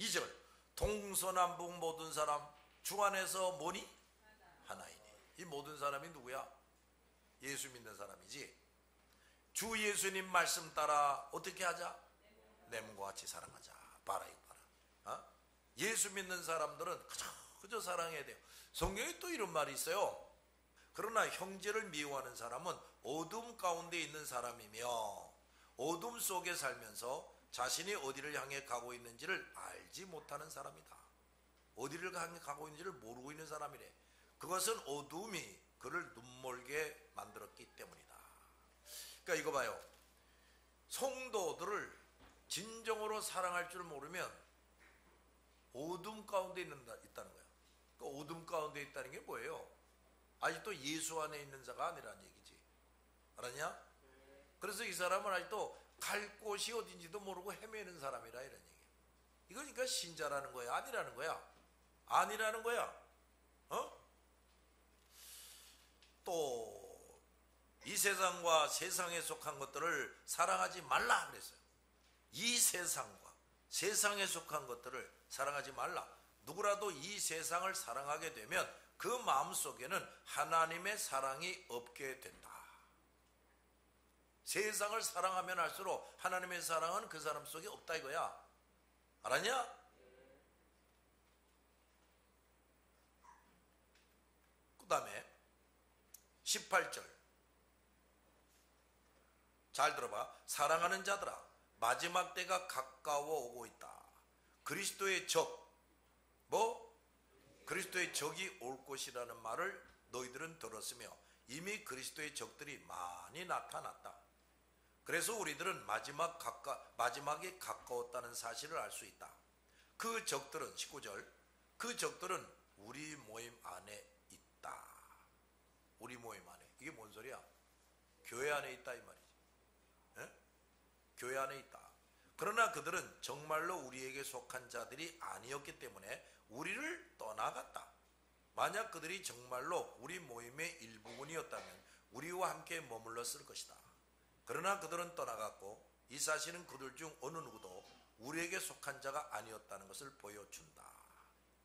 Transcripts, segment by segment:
2절 동서남북 모든 사람 주 안에서 뭐니? 하나이니. 이 모든 사람이 누구야? 예수 믿는 사람이지. 주 예수님 말씀 따라 어떻게 하자? 내 몸과 같이 사랑하자. 봐라 이거 봐라. 어? 예수 믿는 사람들은 그저 사랑해야 돼요. 성경에 또 이런 말이 있어요. 그러나 형제를 미워하는 사람은 어둠 가운데 있는 사람이며 어둠 속에 살면서 자신이 어디를 향해 가고 있는지를 알지 못하는 사람이다. 어디를 향해 가고 있는지를 모르고 있는 사람이래. 그것은 어둠이 그를 눈멀게 만들었기 때문이다. 그러니까 이거 봐요. 성도들을 진정으로 사랑할 줄 모르면 어둠 가운데 있다는 거야. 그 어둠 가운데 있다는 게 뭐예요? 아직도 예수 안에 있는 자가 아니라는 얘기지. 알았냐? 그래서 이 사람은 아직도 갈 곳이 어딘지도 모르고 헤매는 사람이라 이런 얘기야. 이거니까 신자라는 거야? 아니라는 거야? 아니라는 거야. 어? 또 이 세상과 세상에 속한 것들을 사랑하지 말라 그랬어요. 이 세상과 세상에 속한 것들을 사랑하지 말라. 누구라도 이 세상을 사랑하게 되면 그 마음속에는 하나님의 사랑이 없게 된다. 세상을 사랑하면 할수록 하나님의 사랑은 그 사람 속에 없다 이거야. 알았냐? 그 다음에 18절 잘 들어봐. 사랑하는 자들아 마지막 때가 가까워 오고 있다. 그리스도의 적 그리스도의 적이 올 것이라는 말을 너희들은 들었으며 이미 그리스도의 적들이 많이 나타났다. 그래서 우리들은 마지막에 가까웠다는 사실을 알 수 있다. 그 적들은 19절 그 적들은 우리 모임 안에 있다. 우리 모임 안에. 이게 뭔 소리야? 교회 안에 있다 이 말이지. 에? 교회 안에 있다. 그러나 그들은 정말로 우리에게 속한 자들이 아니었기 때문에 우리를 떠나갔다. 만약 그들이 정말로 우리 모임의 일부분이었다면 우리와 함께 머물렀을 것이다. 그러나 그들은 떠나갔고 이 사실은 그들 중 어느 누구도 우리에게 속한 자가 아니었다는 것을 보여준다.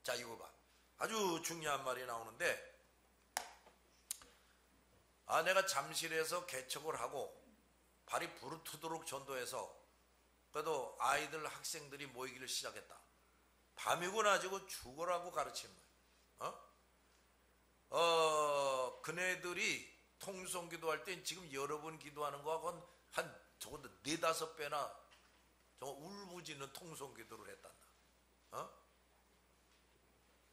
자 이거 봐. 아주 중요한 말이 나오는데 내가 잠실에서 개척을 하고 발이 부르트도록 전도해서 그래도 아이들 학생들이 모이기를 시작했다. 밤이고 낮이고 죽으라고 가르치는 거예요. 그네들이 통성 기도할 땐 지금 여러 번 기도하는 거하고는 한 적어도 4-5배나 정말 울부짖는 통성 기도를 했단다.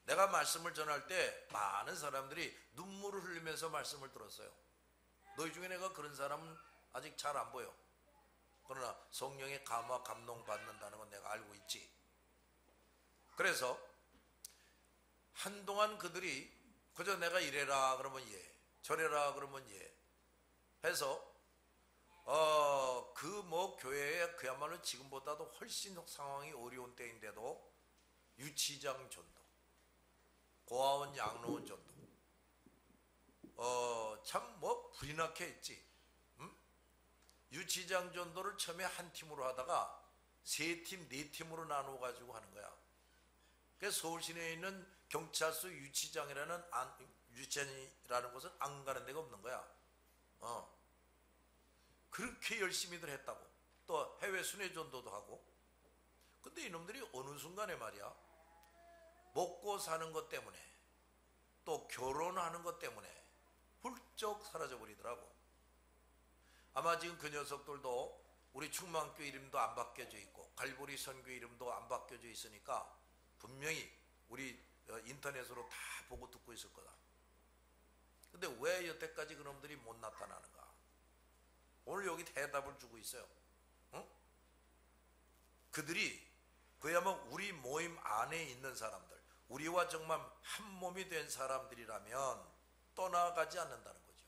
내가 말씀을 전할 때 많은 사람들이 눈물을 흘리면서 말씀을 들었어요. 너희 중에 내가 그런 사람은 아직 잘 안 보여. 그러나 성령의 감화 감동 받는다는 건 내가 알고 있지. 그래서 한동안 그들이 그저 내가 이래라 그러면 예, 저래라 그러면 예 해서 교회에 그야말로 지금보다도 훨씬 상황이 어려운 때인데도 유치장 전도, 고아원 양로원 전도, 참 불이 나게 했지. 유치장 전도를 처음에 한 팀으로 하다가 3팀, 4팀으로 나누어 가지고 하는 거야. 그래서 서울 시내에 있는 경찰서 유치장이라는 곳은 안 가는 데가 없는 거야. 그렇게 열심히들 했다고. 또 해외 순회 전도도 하고. 근데 이놈들이 어느 순간에 말이야, 먹고 사는 것 때문에 또 결혼하는 것 때문에 훌쩍 사라져 버리더라고. 아마 지금 그 녀석들도 우리 충만교회 이름도 안 바뀌어져 있고 갈보리 선교 이름도 안 바뀌어져 있으니까 분명히 우리 인터넷으로 다 보고 듣고 있을 거다. 근데 왜 여태까지 그놈들이 못 나타나는가? 오늘 여기 대답을 주고 있어요. 그들이 그야말로 우리 모임 안에 있는 사람들, 우리와 정말 한 몸이 된 사람들이라면 떠나가지 않는다는 거죠.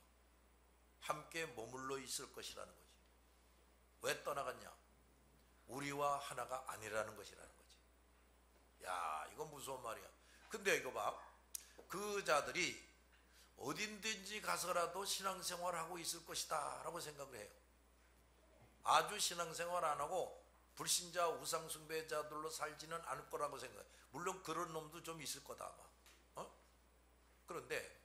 함께 머물러 있을 것이라는 거지. 왜 떠나갔냐? 우리와 하나가 아니라는 것이라는 거지. 야, 이건 무서운 말이야. 근데 이거 봐. 그 자들이 어딘든지 가서라도 신앙생활을 하고 있을 것이다 라고 생각을 해요. 아주 신앙생활 안 하고 불신자 우상숭배자들로 살지는 않을 거라고 생각해요. 물론 그런 놈도 좀 있을 거다 아마. 그런데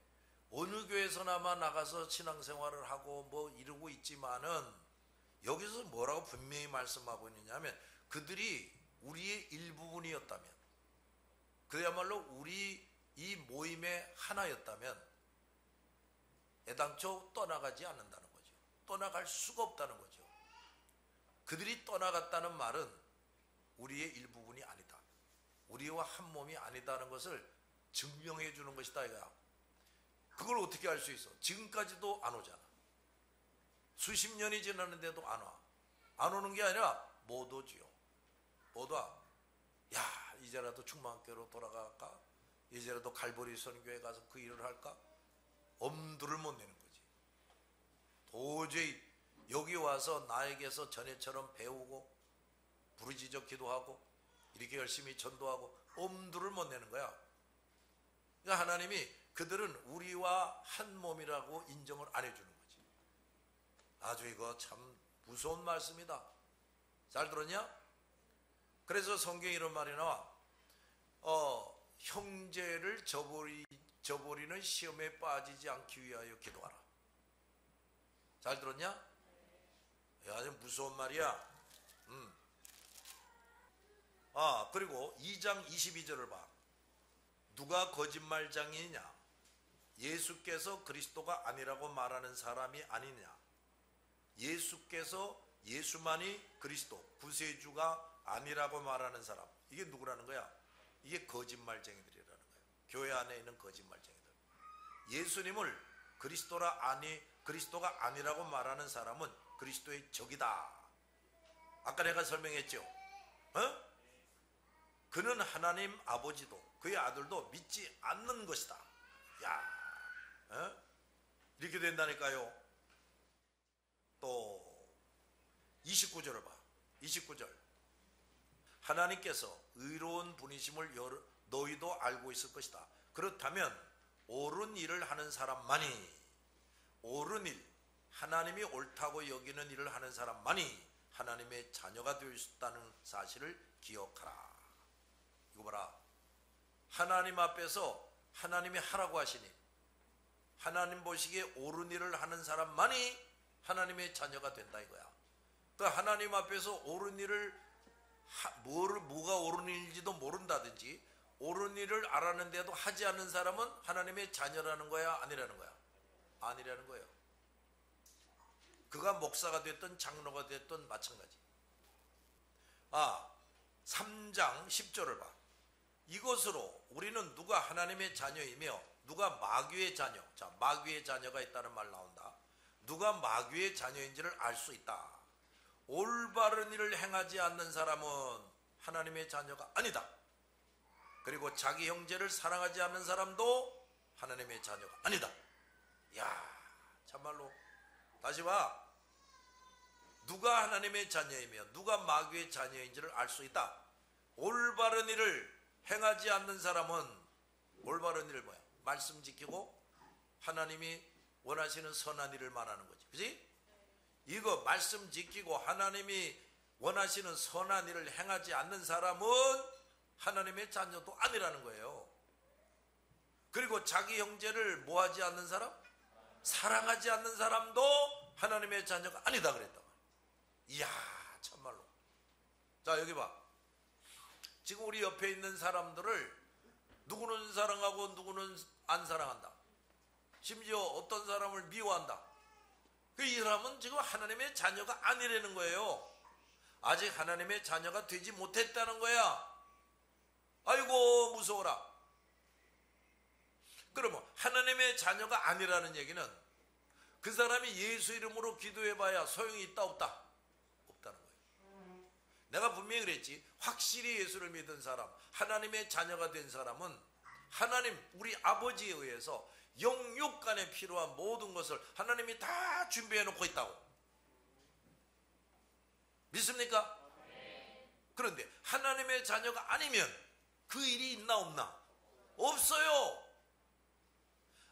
어느 교회에서나마 나가서 신앙생활을 하고 뭐 이러고 있지만은 여기서 뭐라고 분명히 말씀하고 있느냐 하면 그들이 우리의 일부분이었다면, 그야말로 우리 이 모임의 하나였다면 애당초 떠나가지 않는다는 거죠. 떠나갈 수가 없다는 거죠. 그들이 떠나갔다는 말은 우리의 일부분이 아니다, 우리와 한 몸이 아니다는 것을 증명해 주는 것이다 이거야. 그걸 어떻게 알 수 있어? 지금까지도 안 오잖아. 수십 년이 지났는데도 안 와. 안 오는 게 아니라 못 오지요. 못 와. 야, 이제라도 충만교로 돌아갈까? 이제라도 갈보리 선교회 가서 그 일을 할까? 엄두를 못 내는 거지. 도저히 여기 와서 나에게서 전에처럼 배우고 부르짖어 기도하고 이렇게 열심히 전도하고 엄두를 못 내는 거야. 그러니까 하나님이 그들은 우리와 한 몸이라고 인정을 안 해주는 거지. 아주 이거 참 무서운 말씀이다. 잘 들었냐? 그래서 성경에 이런 말이 나와. 형제를 저버리는 시험에 빠지지 않기 위하여 기도하라. 잘 들었냐? 아주 무서운 말이야. 그리고 2장 22절을 봐. 누가 거짓말장이냐? 예수께서 그리스도가 아니라고 말하는 사람이 아니냐? 예수께서 예수만이 그리스도 구세주가 아니라고 말하는 사람, 이게 누구라는 거야? 이게 거짓말쟁이들이라는 거야. 교회 안에 있는 거짓말쟁이들. 예수님을 그리스도가 아니라고 말하는 사람은 그리스도의 적이다. 아까 내가 설명했죠. 그는 하나님 아버지도 그의 아들도 믿지 않는 것이다. 야, 이렇게 된다니까요. 또 29절을 봐. 29절. 하나님께서 의로운 분이심을 너희도 알고 있을 것이다. 그렇다면 옳은 일을 하는 사람만이, 옳은 일, 하나님이 옳다고 여기는 일을 하는 사람만이 하나님의 자녀가 되어 있다는 사실을 기억하라. 이거 봐라. 하나님 앞에서 하나님이 하라고 하시니, 하나님 보시기에 옳은 일을 하는 사람만이 하나님의 자녀가 된다 이거야. 또 하나님 앞에서 옳은 일을 뭐가 옳은 일인지도 모른다든지 옳은 일을 알았는데도 하지 않는 사람은 하나님의 자녀라는 거야, 아니라는 거야? 아니라는 거예요. 그가 목사가 됐든 장로가 됐든 마찬가지. 3장 10절을 봐. 이것으로 우리는 누가 하나님의 자녀이며 누가 마귀의 자녀, 자, 마귀의 자녀가 있다는 말 나온다. 누가 마귀의 자녀인지를 알 수 있다. 올바른 일을 행하지 않는 사람은 하나님의 자녀가 아니다. 그리고 자기 형제를 사랑하지 않는 사람도 하나님의 자녀가 아니다. 야, 참말로. 다시 봐. 누가 하나님의 자녀이며 누가 마귀의 자녀인지를 알 수 있다. 올바른 일을 행하지 않는 사람은, 올바른 일을 뭐야? 말씀 지키고 하나님이 원하시는 선한 일을 말하는 거지. 그지? 이거 말씀 지키고 하나님이 원하시는 선한 일을 행하지 않는 사람은 하나님의 자녀도 아니라는 거예요. 그리고 자기 형제를 뭐하지 않는 사람? 사랑하지 않는 사람도 하나님의 자녀가 아니다 그랬다. 이야, 참말로. 자, 여기 봐. 지금 우리 옆에 있는 사람들을 누구는 사랑하고 누구는 안 사랑한다. 심지어 어떤 사람을 미워한다. 이 사람은 지금 하나님의 자녀가 아니라는 거예요. 아직 하나님의 자녀가 되지 못했다는 거야. 아이고 무서워라. 그러면 하나님의 자녀가 아니라는 얘기는 그 사람이 예수 이름으로 기도해봐야 소용이 있다 없다? 없다는 거예요. 내가 분명히 그랬지. 확실히 예수를 믿은 사람, 하나님의 자녀가 된 사람은 하나님 우리 아버지에 의해서 영육간에 필요한 모든 것을 하나님이 다 준비해 놓고 있다고 믿습니까? 그런데 하나님의 자녀가 아니면 그 일이 있나 없나? 없어요.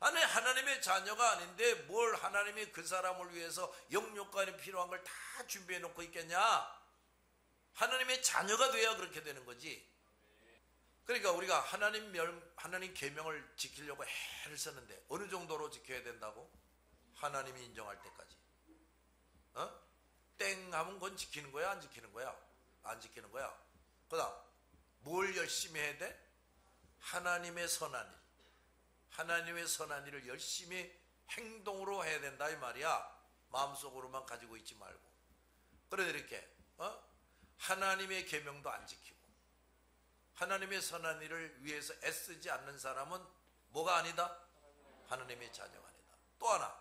아니, 하나님의 자녀가 아닌데 뭘 하나님이 그 사람을 위해서 영육간에 필요한 걸 다 준비해 놓고 있겠냐? 하나님의 자녀가 돼야 그렇게 되는 거지. 그러니까 우리가 하나님 계명을 지키려고 애를 쓰는데 어느 정도로 지켜야 된다고? 하나님이 인정할 때까지. 땡 하면 그건 지키는 거야, 안 지키는 거야? 안 지키는 거야. 그다음 뭘 열심히 해야 돼? 하나님의 선한 일. 하나님의 선한 일을 열심히 행동으로 해야 된다 이 말이야. 마음속으로만 가지고 있지 말고. 그래서 이렇게 하나님의 계명도 안 지키고 하나님의 선한 일을 위해서 애쓰지 않는 사람은 뭐가 아니다? 하나님의 자녀가 아니다. 또 하나,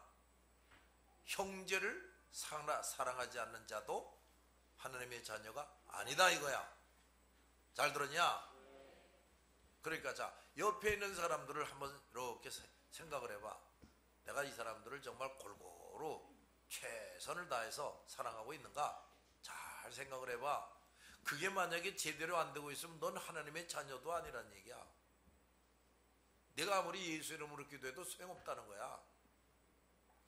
형제를 사랑하지 않는 자도 하나님의 자녀가 아니다 이거야. 잘 들었냐? 그러니까 자, 옆에 있는 사람들을 한번 이렇게 생각을 해봐. 내가 이 사람들을 정말 골고루 최선을 다해서 사랑하고 있는가? 잘 생각을 해봐. 그게 만약에 제대로 안 되고 있으면 넌 하나님의 자녀도 아니란 얘기야. 내가 아무리 예수 이름으로 기도해도 소용없다는 거야.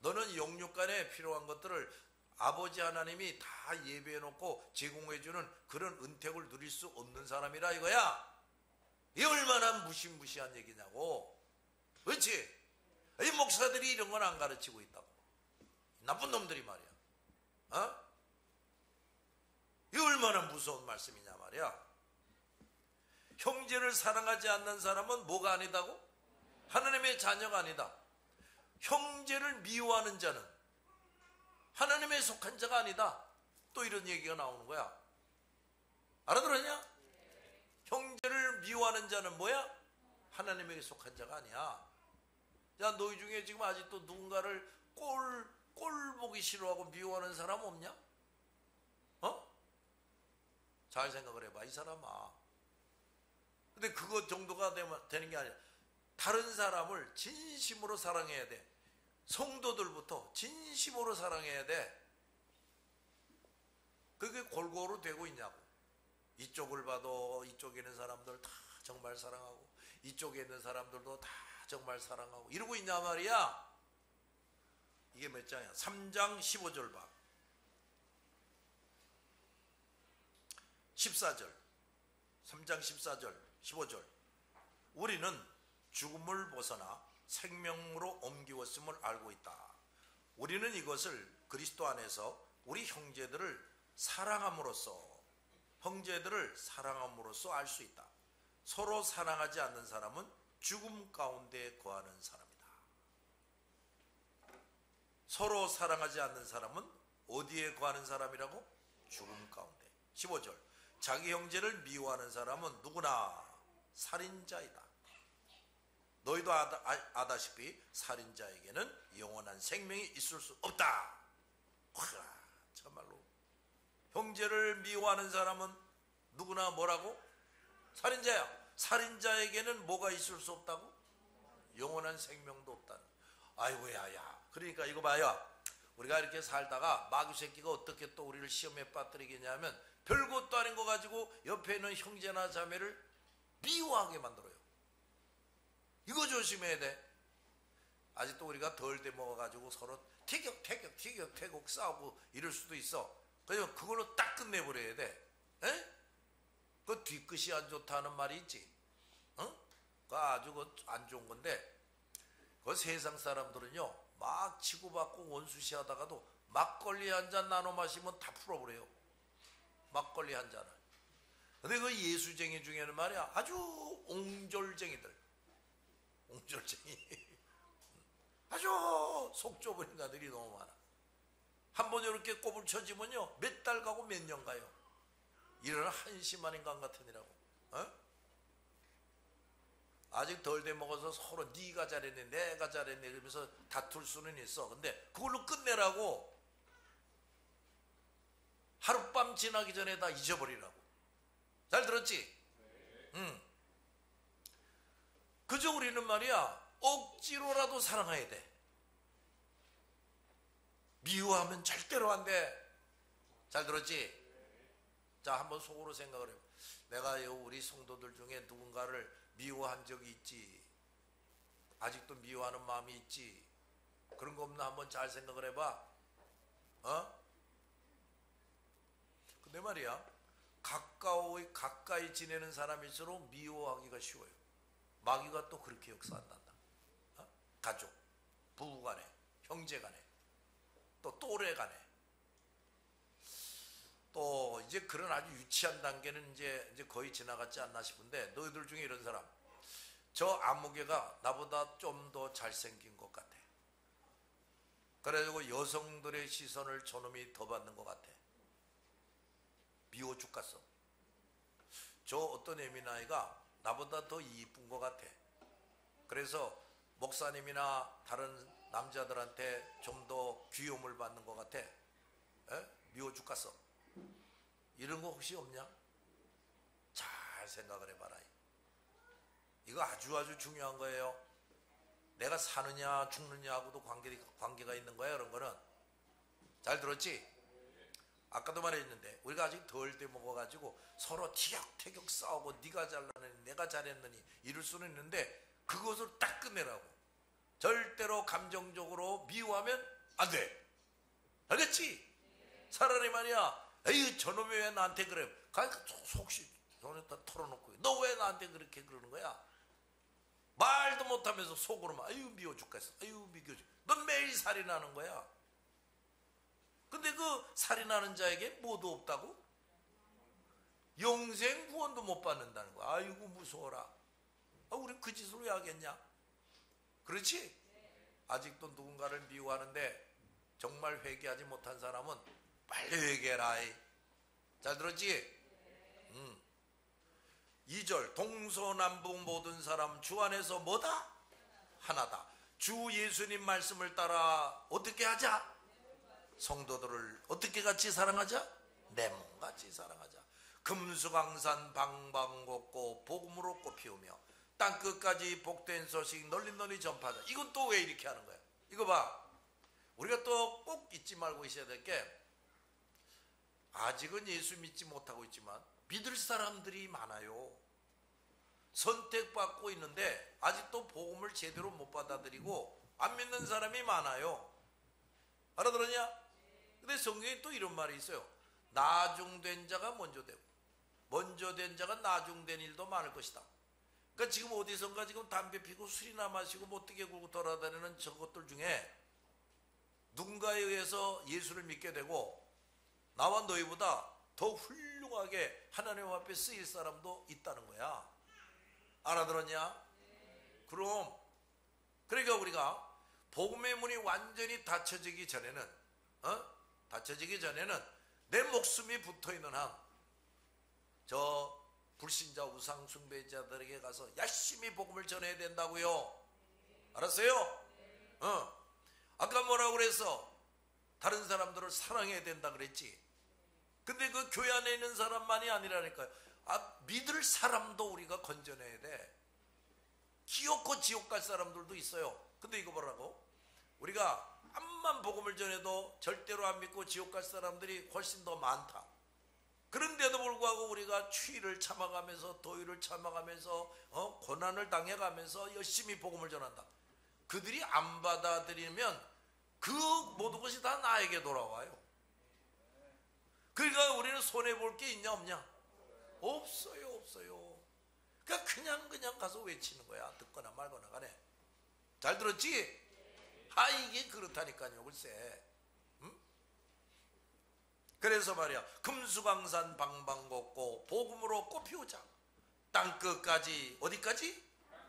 너는 영육간에 필요한 것들을 아버지 하나님이 다 예배해놓고 제공해주는 그런 은택을 누릴 수 없는 사람이라 이거야. 이게 얼마나 무시무시한 얘기냐고. 그렇지? 이 목사들이 이런 건 안 가르치고 있다고. 나쁜 놈들이 말이야. 이게 얼마나 무서운 말씀이냐 말이야. 형제를 사랑하지 않는 사람은 뭐가 아니다고? 하나님의 자녀가 아니다. 형제를 미워하는 자는 하나님에 속한 자가 아니다. 또 이런 얘기가 나오는 거야. 알아들었냐? 형제를 미워하는 자는 뭐야? 하나님에게 속한 자가 아니야. 야, 너희 중에 지금 아직도 누군가를 꼴 보기 싫어하고 미워하는 사람 없냐? 잘 생각을 해봐, 이 사람아. 근데 그것 정도가 되는 게 아니라 다른 사람을 진심으로 사랑해야 돼. 성도들부터 진심으로 사랑해야 돼. 그게 골고루 되고 있냐고. 이쪽을 봐도 이쪽에 있는 사람들 다 정말 사랑하고 이쪽에 있는 사람들도 다 정말 사랑하고 이러고 있냐 말이야. 이게 몇 장이야? 3장 15절 봐. 14절 3장 14절 15절 우리는 죽음을 벗어나 생명으로 옮기었음을 알고 있다. 우리는 이것을 그리스도 안에서 우리 형제들을 사랑함으로써 알 수 있다. 서로 사랑하지 않는 사람은 죽음 가운데 거하는 사람이다. 서로 사랑하지 않는 사람은 어디에 거하는 사람이라고? 죽음 가운데. 15절 자기 형제를 미워하는 사람은 누구나 살인자이다. 너희도 아다시피 살인자에게는 영원한 생명이 있을 수 없다. 와, 참말로 형제를 미워하는 사람은 누구나 뭐라고? 살인자야. 살인자에게는 뭐가 있을 수 없다고? 영원한 생명도 없다는. 아이고야, 야. 그러니까 이거 봐요. 우리가 이렇게 살다가 마귀 새끼가 어떻게 또 우리를 시험에 빠뜨리겠냐면 별것도 아닌 거 가지고 옆에 있는 형제나 자매를 미워하게 만들어요. 이거 조심해야 돼. 아직도 우리가 덜 돼먹어가지고 서로 티격태격 싸우고 이럴 수도 있어. 그래서 그걸로 딱 끝내버려야 돼. 에? 그 뒤끝이 안 좋다는 말이 있지. 그 아주 안 좋은 건데 그 세상 사람들은요 막 치고받고 원수시하다가도 막걸리 한 잔 나눠 마시면 다 풀어버려요. 막걸리 한 잔을. 근데 그 예수쟁이 중에는 말이야 아주 옹졸쟁이들, 아주 속 좁은 인간들이 너무 많아. 한번 이렇게 꼽을 쳐지면요 몇 달 가고 몇 년 가요. 이런 한심한 인간 같으니라고. 아직 덜 돼 먹어서 서로 네가 잘했네 내가 잘했네 이러면서 다툴 수는 있어. 근데 그걸로 끝내라고. 하룻밤 지나기 전에 다 잊어버리라고. 잘 들었지? 그저 우리는 말이야 억지로라도 사랑해야 돼. 미워하면 절대로 안 돼. 잘 들었지? 자, 한번 속으로 생각을 해봐. 내가 우리 성도들 중에 누군가를 미워한 적이 있지? 아직도 미워하는 마음이 있지? 그런 거 없나 한번 잘 생각을 해봐. 근데 말이야 가까이 지내는 사람일수록 미워하기가 쉬워요. 마귀가 또 그렇게 역사한단다. 가족, 부부간에, 형제간에, 또 또래간에, 또 이제 그런 아주 유치한 단계는 이제 거의 지나갔지 않나 싶은데, 너희들 중에 이런 사람, 저 아무개가 나보다 좀 더 잘생긴 것 같아. 그래가지고 여성들의 시선을 저놈이 더 받는 것 같아. 미워 죽겠어. 저 어떤 애미나이가 나보다 더 이쁜 것 같아. 그래서 목사님이나 다른 남자들한테 좀 더 귀여움을 받는 것 같아. 미워 죽겠어. 이런 거 혹시 없냐? 잘 생각을 해봐라. 이거 아주 중요한 거예요. 내가 사느냐 죽느냐하고도 관계가 있는 거야. 그런 거는. 잘 들었지? 아까도 말했는데 우리가 아직 덜 때 먹어가지고 서로 티격태격 싸우고 네가 잘나느니 내가 잘했느니 이럴 수는 있는데, 그것을 딱 끝내라고. 절대로 감정적으로 미워하면 안 돼. 알겠지? 차라리 말이야, 에이 저놈이 왜 나한테 그래, 속시 손에다 털어놓고 너 왜 나한테 그렇게 그러는 거야? 말도 못하면서 속으로만 아유 미워 죽겠어, 아유 미워 죽겠어. 넌 매일 살인하는 거야. 근데 그 살인하는 자에게 뭐도 없다고? 영생 구원도 못 받는다는 거야. 아이고 무서워라. 우리 그 짓을 왜 하겠냐? 그렇지? 아직도 누군가를 미워하는데 정말 회개하지 못한 사람은 빨리 회개해라. 잘 들었지? 2절 동서남북 모든 사람 주 안에서 뭐다? 하나다. 주 예수님 말씀을 따라 어떻게 하자? 성도들을 어떻게 같이 사랑하자? 내 몸같이 사랑하자. 금수강산 방방곡곡 복음으로 꽃피우며 땅끝까지 복된 소식 널리 전파하자. 이건 또 왜 이렇게 하는 거야? 이거 봐. 우리가 또 꼭 잊지 말고 있어야 될 게, 아직은 예수 믿지 못하고 있지만 믿을 사람들이 많아요. 선택받고 있는데 아직도 복음을 제대로 못 받아들이고 안 믿는 사람이 많아요. 알아들었냐? 근데 성경에 또 이런 말이 있어요. 나중된 자가 먼저 되고 먼저 된 자가 나중된 일도 많을 것이다. 그러니까 지금 어디선가 지금 담배 피고 술이나 마시고 못되게 굴고 돌아다니는 저것들 중에 누군가에 의해서 예수를 믿게 되고 나와 너희보다 더 훌륭하게 하나님 앞에 쓰일 사람도 있다는 거야. 알아들었냐? 그럼 그러니까 우리가 복음의 문이 완전히 닫혀지기 전에는 내 목숨이 붙어있는 한 저 불신자 우상 숭배자들에게 가서 열심히 복음을 전해야 된다고요. 알았어요? 아까 뭐라고 그랬어? 다른 사람들을 사랑해야 된다 그랬지. 근데 그 교회 안에 있는 사람만이 아니라니까요. 믿을 사람도 우리가 건져내야 돼. 기어코 지옥 갈 사람들도 있어요. 근데 이거 뭐라고? 우리가 암만 복음을 전해도 절대로 안 믿고 지옥 갈 사람들이 훨씬 더 많다. 그런데도 불구하고 우리가 추위를 참아가면서 더위를 참아가면서 고난을 당해가면서 열심히 복음을 전한다. 그들이 안 받아들이면 그 모든 것이 다 나에게 돌아와요. 그러니까 우리는 손해볼 게 있냐 없냐? 없어요. 그러니까 그냥 가서 외치는 거야. 듣거나 말거나 간에. 잘 들었지? 이게 그렇다니까요. 글쎄. 그래서 말이야, 금수강산 방방곡곡 복음으로 꽃피우자. 땅끝까지, 어디까지?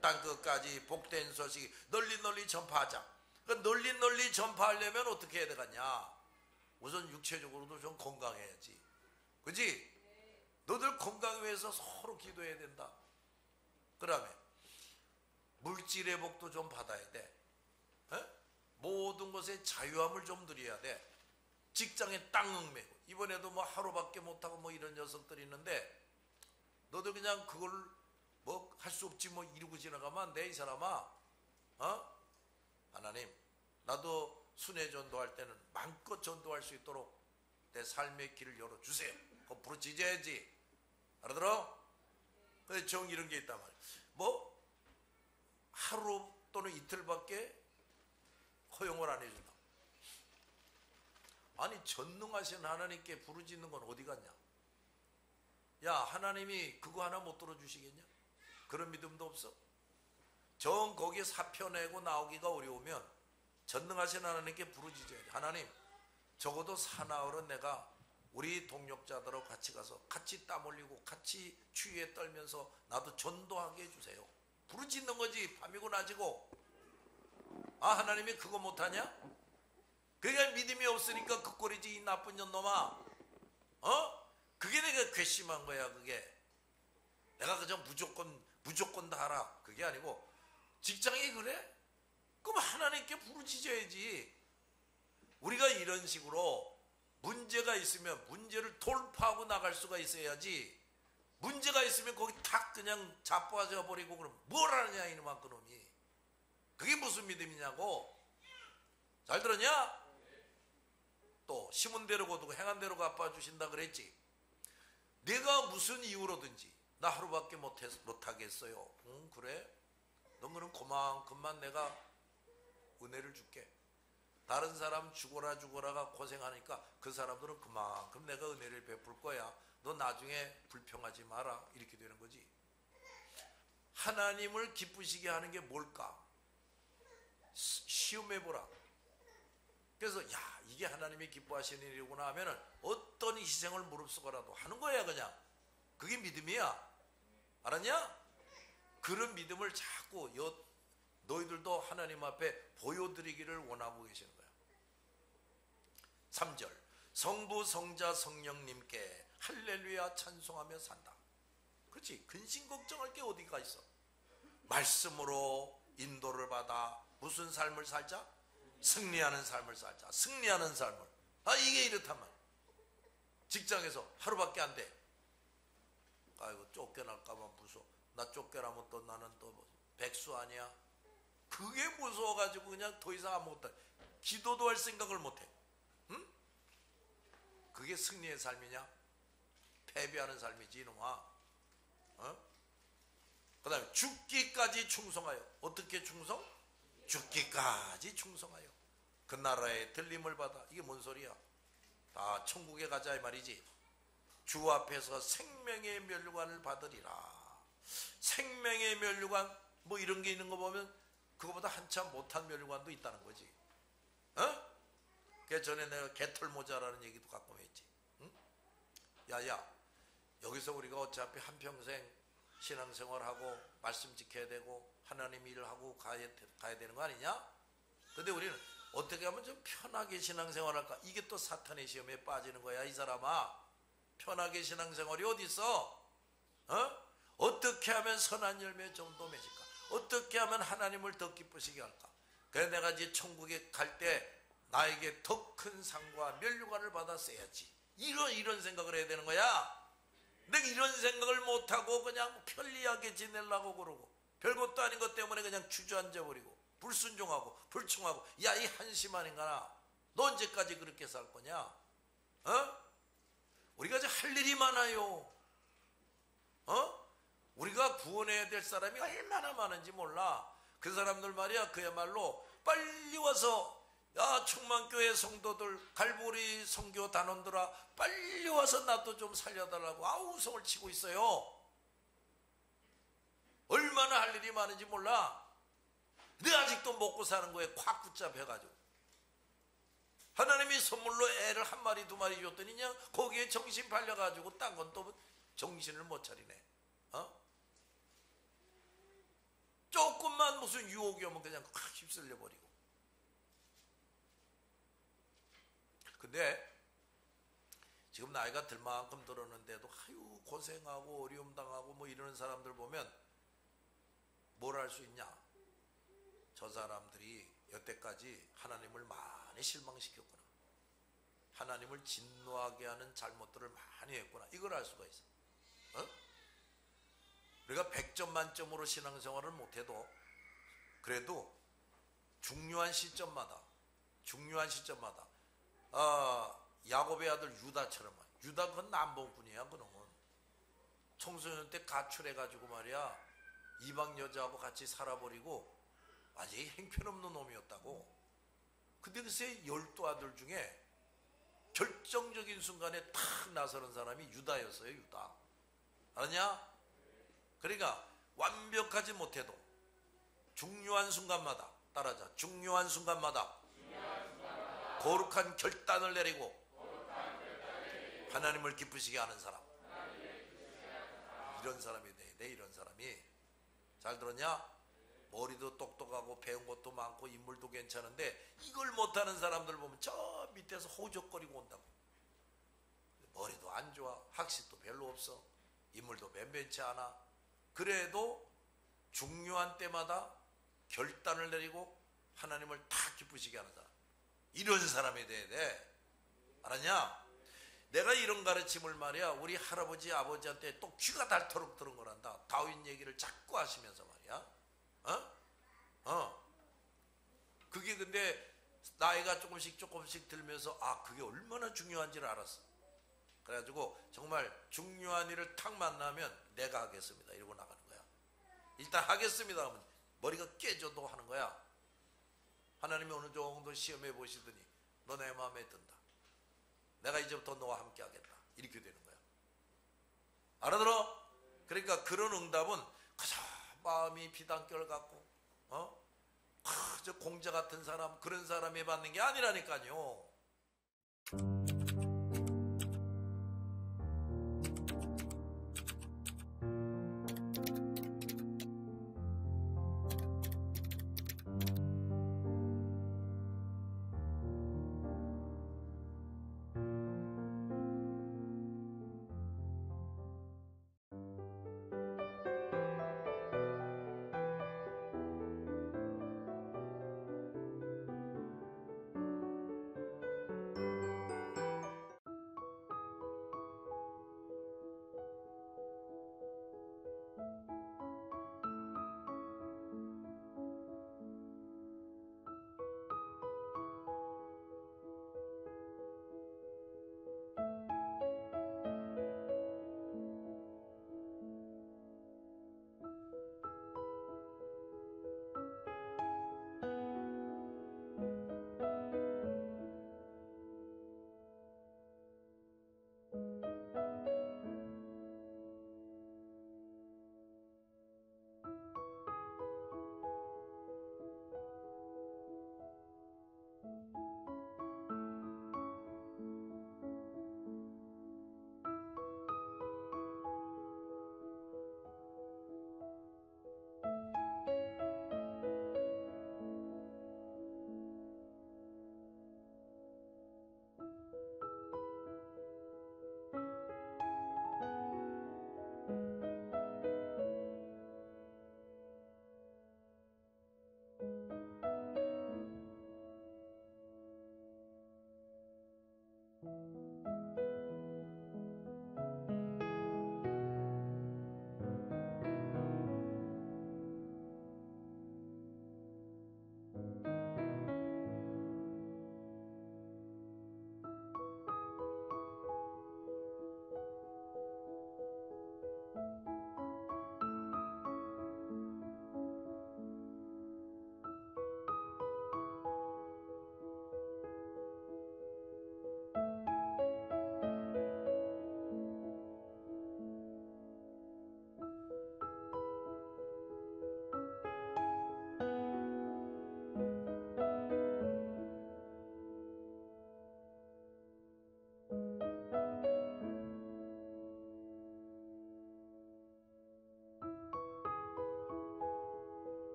땅끝까지 복된 소식 널리 전파하자. 그러니까 널리 전파하려면 어떻게 해야 되겠냐? 우선 육체적으로도 좀 건강해야지. 그지? 너들 건강 위해서 서로 기도해야 된다. 그 다음에 물질 회복도 좀 받아야 돼. 모든 것에 자유함을 좀 누려야 돼. 직장에 땅 매고 이번에도 뭐 하루밖에 못하고 뭐 이런 녀석들이 있는데, 너도 그냥 그걸 뭐 할 수 없지 뭐 이러고 지나가면 안 돼. 이 사람아. 하나님, 나도 순회 전도할 때는 마음껏 전도할 수 있도록 내 삶의 길을 열어주세요. 그거 부르짖어야지. 알아들어? 근데 정 이런 게 있단 말이야. 뭐 하루 또는 이틀밖에 허용을 안 해준다. 아니 전능하신 하나님께 부르짖는 건 어디 갔냐? 야, 하나님이 그거 하나 못 들어주시겠냐? 그런 믿음도 없어? 정 거기에 사표 내고 나오기가 어려우면 전능하신 하나님께 부르짖어야지. 하나님, 적어도 사나흘은 내가 우리 동역자들하고 같이 가서 같이 땀 흘리고 같이 추위에 떨면서 나도 전도하게 해주세요. 부르짖는 거지. 밤이고 낮이고. 아, 하나님이 그거 못하냐? 그러니까 믿음이 없으니까 그 꼴이지, 이 나쁜 년놈아. 그게 내가 괘씸한 거야. 그게 내가 그저 무조건 다 하라, 그게 아니고, 직장이 그래? 그럼 하나님께 부르짖어야지. 우리가 이런 식으로 문제가 있으면 문제를 돌파하고 나갈 수가 있어야지. 문제가 있으면 거기 탁 그냥 자빠져 버리고 그럼 뭘 하느냐, 이놈아, 그놈이. 그게 무슨 믿음이냐고. 잘 들었냐? 또 심은 대로 거두고 행한 대로 갚아주신다 그랬지. 내가 무슨 이유로든지 나 하루밖에 못하겠어요. 응, 그래? 넌 그럼 그만큼만 내가 은혜를 줄게. 다른 사람 죽어라가 고생하니까 그 사람들은 그만큼 내가 은혜를 베풀 거야. 너 나중에 불평하지 마라. 이렇게 되는 거지. 하나님을 기쁘시게 하는 게 뭘까? 시험해보라. 그래서 야, 이게 하나님이 기뻐하시는 일이구나 하면은 어떤 희생을 무릅쓰고라도 하는 거야. 그냥 그게 믿음이야. 알았냐? 그런 믿음을 자꾸 너희들도 하나님 앞에 보여드리기를 원하고 계시는 거야. 3절, 성부 성자 성령님께 할렐루야 찬송하며 산다. 그렇지. 근심 걱정할 게 어디가 있어. 말씀으로 인도를 받아 무슨 삶을 살자? 승리하는 삶을 살자. 승리하는 삶을. 아, 이게 이렇다면 직장에서 하루밖에 안 돼. 아이고, 쫓겨날까봐 무서워. 나 쫓겨나면 또 나는 또 백수 아니야? 그게 무서워가지고 그냥 더 이상 아무것도 기도도 할 생각을 못해. 응? 그게 승리의 삶이냐? 패배하는 삶이지, 이놈아. 그 다음에 죽기까지 충성하여. 어떻게 충성? 죽기까지 충성하여 그 나라의 들림을 받아. 이게 뭔 소리야? 다 천국에 가자 이 말이지. 주 앞에서 생명의 면류관을 받으리라. 생명의 면류관, 뭐 이런 게 있는 거 보면 그거보다 한참 못한 면류관도 있다는 거지. 그 전에 내가 개털모자라는 얘기도 가끔 했지. 응? 야야, 여기서 우리가 어차피 한평생 신앙생활하고 말씀 지켜야 되고 하나님 일을 하고 가야 되는 거 아니냐? 근데 우리는 어떻게 하면 좀 편하게 신앙생활할까? 이게 또 사탄의 시험에 빠지는 거야, 이 사람아. 편하게 신앙생활이 어디 있어? 어떻게 하면 선한 열매 정도 맺을까? 어떻게 하면 하나님을 더 기쁘시게 할까? 그래, 내가 이제 천국에 갈 때 나에게 더 큰 상과 면류관을 받았어야지. 이런 생각을 해야 되는 거야. 내가 이런 생각을 못하고 그냥 편리하게 지내려고 그러고 별것도 아닌 것 때문에 그냥 주저앉아버리고 불순종하고 불충하고. 야, 이 한심한 인간아, 너 언제까지 그렇게 살 거냐? 우리가 이제 할 일이 많아요. 우리가 구원해야 될 사람이 얼마나 많은지 몰라. 그 사람들 말이야, 그야말로 빨리 와서, 야, 충만교회 성도들, 갈보리 성교 단원들아, 빨리 와서 나도 좀 살려달라고 아우성을 치고 있어요. 얼마나 할 일이 많은지 몰라. 근데 아직도 먹고 사는 거에 콱 붙잡혀가지고 하나님이 선물로 애를 한 마리 두 마리 줬더니 그냥 거기에 정신 팔려가지고 딴 건 또 정신을 못 차리네. 조금만 무슨 유혹이 오면 그냥 확 휩쓸려 버리고. 근데 지금 나이가 들 만큼 들었는데도 아유 고생하고 어려움 당하고 뭐 이러는 사람들 보면 뭘 할 수 있냐? 저 사람들이 여태까지 하나님을 많이 실망시켰구나. 하나님을 진노하게 하는 잘못들을 많이 했구나. 이걸 알 수가 있어. 우리가 100점 만점으로 신앙생활을 못해도 그래도 중요한 시점마다 야곱의 아들 유다처럼, 유다 그건 남봉꾼이야. 그놈은 청소년 때 가출해가지고 말이야 이방 여자하고 같이 살아버리고 완전히 행편없는 놈이었다고. 근데 글쎄 12아들 중에 결정적인 순간에 탁 나서는 사람이 유다였어요. 유다. 알았냐? 그러니까 완벽하지 못해도 중요한 순간마다, 따라하자, 중요한 순간마다 거룩한 결단을 내리고 하나님을 기쁘시게 하는 사람, 이런 사람이 돼야 돼. 이런 사람이. 잘 들었냐? 머리도 똑똑하고 배운 것도 많고 인물도 괜찮은데 이걸 못하는 사람들 보면 저 밑에서 호적거리고 온다고. 머리도 안 좋아, 학식도 별로 없어, 인물도 변변치 않아. 그래도 중요한 때마다 결단을 내리고 하나님을 다 기쁘시게 하는 사람, 이런 사람이 돼야 돼. 알았냐? 내가 이런 가르침을 말이야, 우리 할아버지 아버지한테 또 귀가 닳도록 들은 거란다. 다윈 얘기를 자꾸 하시면서 말이야. 그게 근데 나이가 조금씩 들면서 그게 얼마나 중요한지를 알았어. 그래가지고 정말 중요한 일을 탁 만나면 내가 하겠습니다 이러고 나가는 거야. 일단 하겠습니다 하면 머리가 깨져도 하는 거야. 하나님이 어느 정도 시험해 보시더니 너 내 마음에 든다, 내가 이제부터 너와 함께 하겠다, 이렇게 되는 거야. 알아들어? 그러니까 그런 응답은 그저 마음이 비단결 같고 저 공자 같은 사람, 그런 사람이 받는 게 아니라니까요.